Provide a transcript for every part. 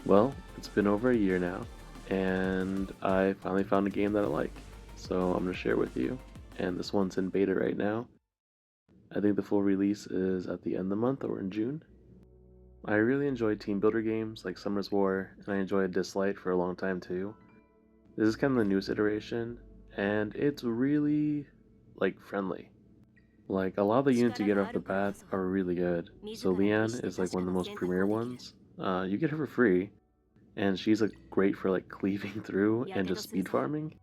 Well, it's been over a year now, and I finally found a game that I like, so I'm going to share with you. And this one's in beta right now. I think the full release is at the end of the month or in June. I really enjoy team builder games like Summer's War, and I enjoyed Dislight for a long time too. This is kind of the newest iteration, and it's really friendly. Like a lot of the units you get off the bat are really good. So Leanne is like one of the most premier ones. You get her for free, and she's like great for like cleaving through and just speed farming.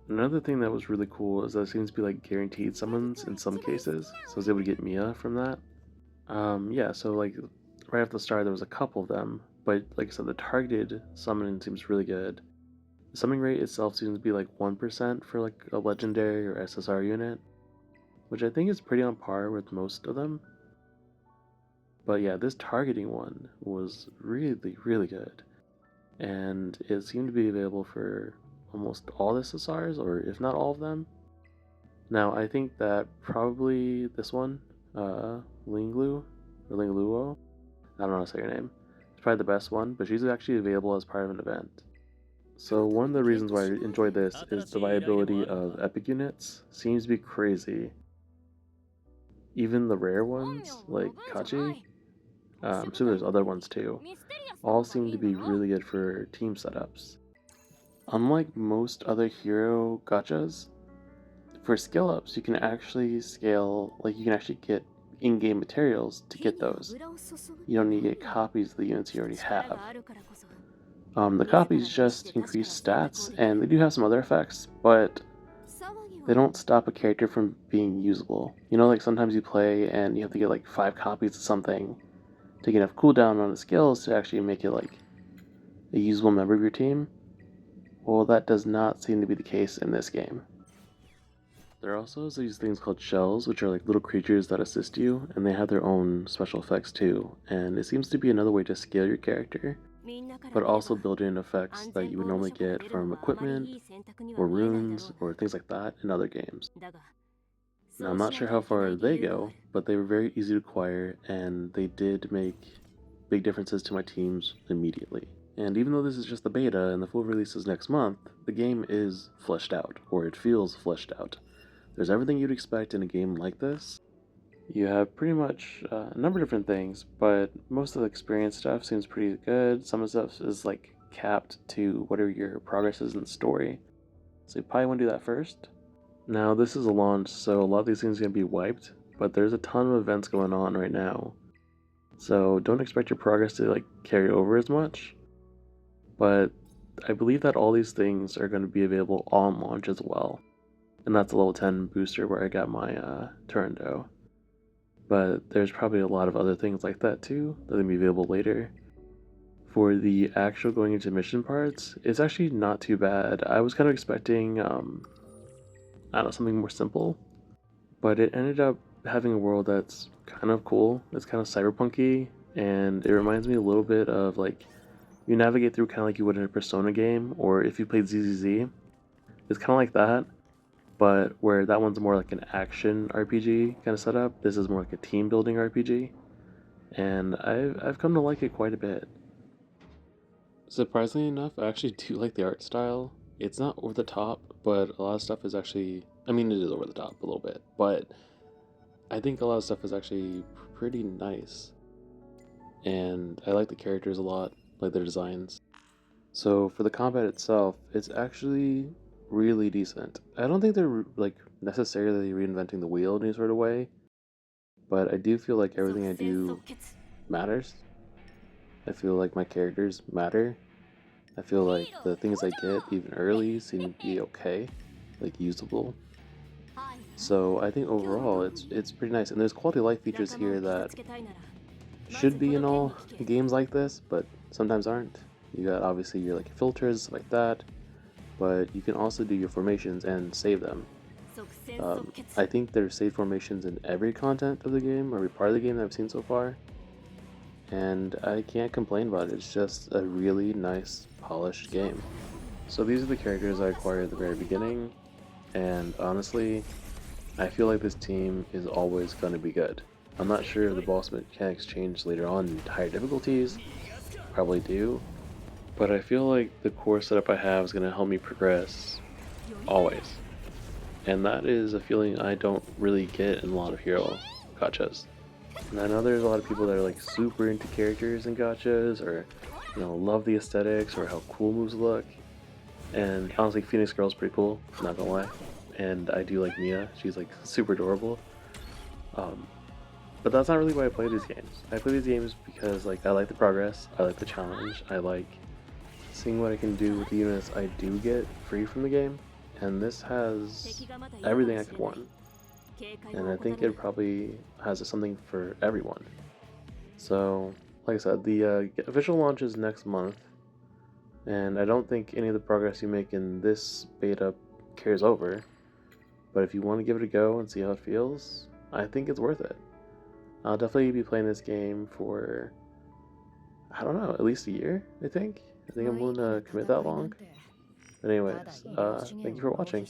Another thing that was really cool is that it seems to be like guaranteed summons in some cases, so I was able to get Mia from that. Yeah, so like right off the start there was a couple of them, but like I said, the targeted summoning seems really good. The summoning rate itself seems to be like 1% for like a legendary or SSR unit, which I think is pretty on par with most of them. But yeah, this targeting one was really, really good. And it seemed to be available for almost all the SSRs, or if not all of them. Now, I think that probably this one, Linglu, or Lingluo, I don't know how to say her name, it's probably the best one, but she's actually available as part of an event. So one of the reasons why I enjoy this is the viability of epic units seems to be crazy. Even the rare ones, like Kachi, I'm sure there's other ones too, all seem to be really good for team setups. Unlike most other hero gachas, for skill ups you can actually scale, like you can actually get in-game materials to get those. You don't need to get copies of the units you already have. The copies just increase stats, and they do have some other effects, but they don't stop a character from being usable. You know, like sometimes you play and you have to get like 5 copies of something to get enough cooldown on the skills to actually make it like a usable member of your team. Well, that does not seem to be the case in this game. There are also these things called shells, which are like little creatures that assist you, and they have their own special effects too, and it seems to be another way to scale your character, but also build in effects that you would normally get from equipment, or runes, or things like that in other games. Now, I'm not sure how far they go, but they were very easy to acquire, and they did make big differences to my teams immediately. And even though this is just the beta and the full release is next month, the game is fleshed out, or it feels fleshed out. There's everything you'd expect in a game like this. You have pretty much a number of different things, but most of the experience stuff seems pretty good. Some of the stuff is like capped to whatever your progress is in the story. So you probably want to do that first. Now this is a launch, so a lot of these things are going to be wiped, but there's a ton of events going on right now. So don't expect your progress to like carry over as much. But I believe that all these things are going to be available on launch as well. And that's a level 10 booster where I got my Turando. But there's probably a lot of other things like that too that will be available later. For the actual going into mission parts, it's actually not too bad. I was kind of expecting, I don't know, something more simple, but it ended up having a world that's kind of cool. It's kind of cyberpunky, and it reminds me a little bit of like you navigate through kind of like you would in a Persona game, or if you played ZZZ, it's kind of like that, but where that one's more like an action RPG kind of setup, this is more like a team building RPG, and I've come to like it quite a bit. Surprisingly enough, I actually do like the art style. It's not over the top, but a lot of stuff is actually, I mean, it is over the top a little bit, but I think a lot of stuff is actually pretty nice. And I like the characters a lot, like their designs. So for the combat itself, it's actually really decent. I don't think they're like necessarily reinventing the wheel in any sort of way, but I do feel like everything I do matters. I feel like my characters matter. I feel like the things I get even early seem to be okay, like usable. So I think overall it's pretty nice, and there's quality of life features here that should be in all games like this, but sometimes aren't. You got obviously your like filters, stuff like that, but you can also do your formations and save them. I think there's save formations in every content of the game, or every part of the game that I've seen so far, and I can't complain about it. It's just a really nice, polished game. So these are the characters I acquired at the very beginning, and honestly, I feel like this team is always going to be good. I'm not sure if the boss mechanics change later on in higher difficulties, probably do, but I feel like the core setup I have is going to help me progress always. And that is a feeling I don't really get in a lot of hero gachas. And I know there's a lot of people that are like super into characters in gachas, or love the aesthetics or how cool moves look. And honestly, Phoenix Girl's pretty cool, not gonna lie. And I do like Mia, she's like super adorable. Um, but that's not really why I play these games. I play these games because like I like the progress, I like the challenge, I like seeing what I can do with the units I do get free from the game. And this has everything I could want. And I think it probably has something for everyone. So, like I said, the official launch is next month, and I don't think any of the progress you make in this beta carries over. But if you want to give it a go and see how it feels, I think it's worth it. I'll definitely be playing this game for, I don't know, at least a year, I think. I think I'm willing to commit that long. But anyways, thank you for watching.